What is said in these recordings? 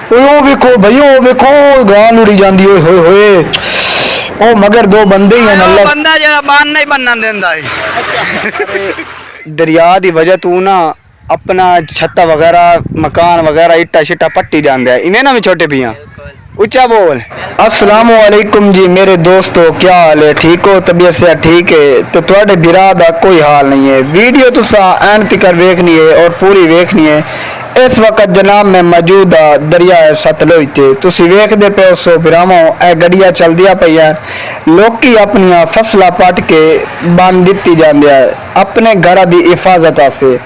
ओ वेखो भाई, ओ वेखो गाल उड़ी जाती है। होए होए ओ मगर दो बंदे ही हैं। अल्लाह बंदा जरा बान नहीं बनना देंदा है। दरिया की वजह तू ना अपना छत्ता वगैरह मकान वगैरह इट्टा शिट्टा पट्टी जाते हैं। इन्हें ना भी छोटे पिया ऊंचा बोल। अस्सलाम वालेकुम जी मेरे दोस्तों, क्या हाल है? ठीक हो? तबीयत से ठीक है? तो थोड़े बिरा दा कोई हाल नहीं है। वीडियो तुसा एंड तक वेखनी है और पूरी वेखनी है। इस वक्त जनाब मैं मौजूद हाँ दरिया सतलुज ते। तुसी वेखदे पे सो बिरावो ए गड्डियां चलदियां पईयां। लोकी अपनियां फसलां पट के बन दित्ती जांदे है अपने घर की हिफाजत वास्ते।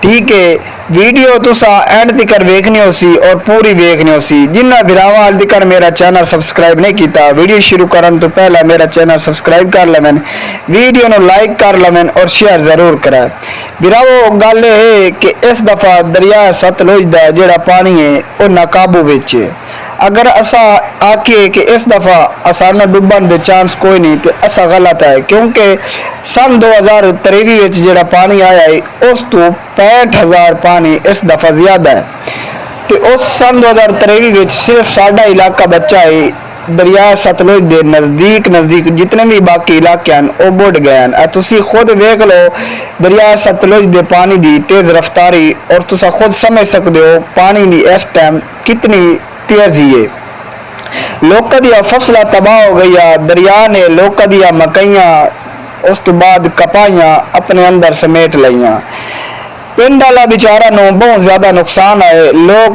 ठीक है, वीडियो तुसा एंड तक वेखनी हो सी और पूरी वेखनी हो सी। जिन्ना बिरावा हाल तक मेरा चैनल सबसक्राइब नहीं किया, वीडियो शुरू करने तो पहला मेरा चैनल सबसक्राइब कर लेवन, वीडियो को लाइक कर लेवन और शेयर जरूर करें। बिरावो गल है कि इस दफा दरिया सतलुज का जोड़ा पानी है वह नाकाबू विच है। अगर असा आखिए कि इस दफा असाना डुबन के चांस कोई नहीं तो असा गलत है, क्योंकि सन 2023 जोड़ा पानी आया है उस तो 65,000 पानी इस दफा ज्यादा है। तो उस सन 2023 सिर्फ साडा इलाका बचा है दरिया सतलुज के नज़दीक जितने भी बाकी इलाके हैं वो बुढ़ गए हैं। तुसी खुद वेख लो दरिया सतलुज के पानी की तेज़ रफ्तारी और तुसा खुद समझ सकते हो पानी की इस टाइम कितनी तेजी है। लोगों दी फसल तबाह हो गई है। दरिया ने लोगों दी मकइयां उस तो बाद कपाइयां अपने अंदर समेट लिया। पिंड वाला बेचारा नो बहुत ज्यादा नुकसान है। लोग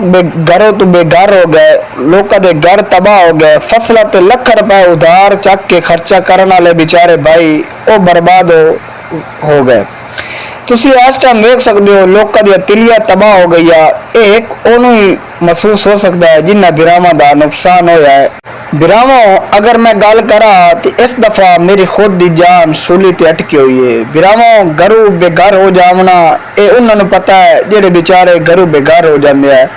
घरों तो बेघर हो गए, लोगों के घर तबाह हो गए। फसल ते लख रुपए उधार चक के खर्चा करने वाले बेचारे भाई वो बर्बाद हो गए। तुसी इस टाइम देख सकते हो लोगों दी तिलिया तबाह हो गई है। एक ओनू ही महसूस हो सकता है जिन्ना बिरावां दा नुकसान होया है। बिरावो अगर मैं गल करा तो इस दफा मेरी खुद की जान सूली ते अटकी हुई है। बिरावो घरों बेघर हो जावना ये उन्होंने पता है जेडे बेचारे घरों बेघर हो जाते हैं।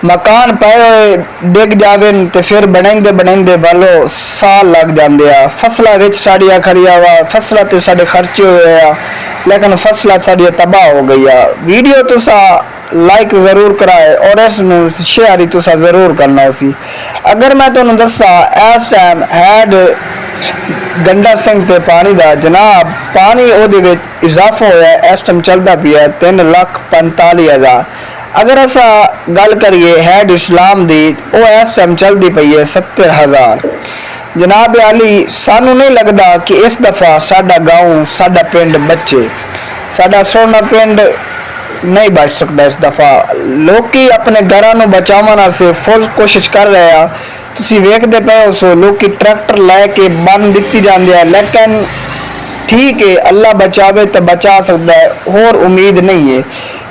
मकान पाए हुए डिग जावे तो फिर बनाइंदे वालो साल लग जाते हैं। फसलों विच साड़िया खरिया वा फसलों ते साडे खर्चे हुए आ, लेकिन फसल साड़ी तबाह हो गई है। वीडियो तुसा लाइक जरूर कराए और इस शेयर तुसा जरूर करना उसी। अगर मैं तुहानू दसा इस टाइम हैड गंडा सिंह ते पानी का जनाब पानी ओदे विच इजाफा होया इस टाइम चलता पिया 3,45,000। अगर असा गल करिए हैड इस्लाम दी वो इस टाइम चलती पई है 70,000। जनाब अली सानू नहीं लगता कि इस दफा साडा गाँव साडा पिंड बचे, साडा सोना पिंड नहीं बच सकता इस दफा। लोग अपने घरों बचाव से फुल कोशिश कर रहे हैं। तुसी वेखते पे हो सो लोग ट्रैक्टर लैके बन दिती जाती है, लेकिन ठीक है अल्लाह बचावे तो बचा सकता है, और उम्मीद नहीं है।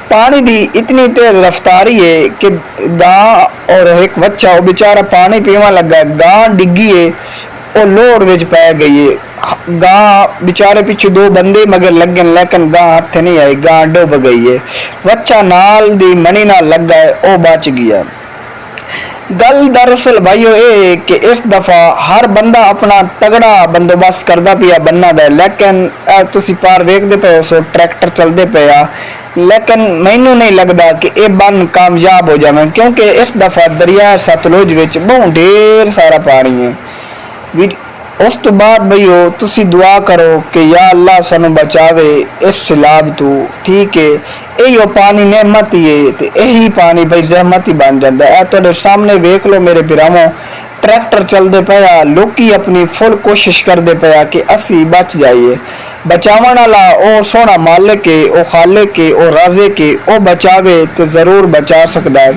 पानी की इतनी तेज रफ्तारी है कि गां और एक बच्चा वो बेचारा पानी पीवा लगा, गां डिगी है वो लोड विच पै गई है। गां बेचारे पीछे दो बंदे मगर लगे लेकिन गां हथ नहीं आई, गां डुब गई है। बच्चा नाल दी मनी ना लगा है वो बच गया। गल दरअसल भाईओ ये कि इस दफा हर बंदा अपना तगड़ा बंदोबस्त करता पिया बनना दा, लेकिन तुसी पार वेखते पे हो सो ट्रैक्टर चलते पे आ, लेकिन मैनू नहीं लगता कि ये बन कामयाब हो जाए, क्योंकि इस दफा दरिया सतलुज विच बहुत ढेर सारा पानी है। उस तो बाद भईओ तुसी दुआ करो कि या अल्लाह सानू बचावे इस सैलाब तो। ठीक है, यही पानी नेमत ही है तो यही पानी भाई जहमत ही बन जाता है। तुहाडे सामने वेख लो मेरे बिरावो ट्रैक्टर चलते पे, लोग अपनी फुल कोशिश करते पे कि असी बच जाइए। बचावन वाला वो सोना मालिक है, वो खालिक है, वो राज़िक है, वो बचावे तो जरूर बचा सकता है।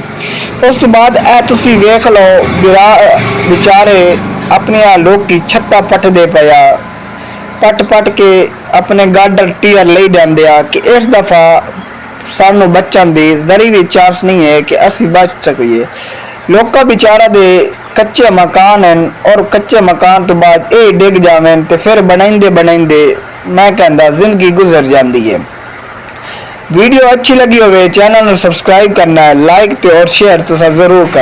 उस तो बाद तुसी वेख लो बेचारे अपने लोग की छत्ता पटदे पया, पट के अपने गाडर टीयर ले जाते आ कि इस दफा सानू बचन की जरी भी चांस नहीं है कि असी बच सकिए। लोग बेचारा दे कच्चे मकान हैं और कच्चे मकान तो बाद ये डिग जावें तो फिर बनाइंदे मैं कहता जिंदगी गुजर जाती है। वीडियो अच्छी लगी हो चैनल को सब्सक्राइब करना है, लाइक और शेयर तो जरूर कर।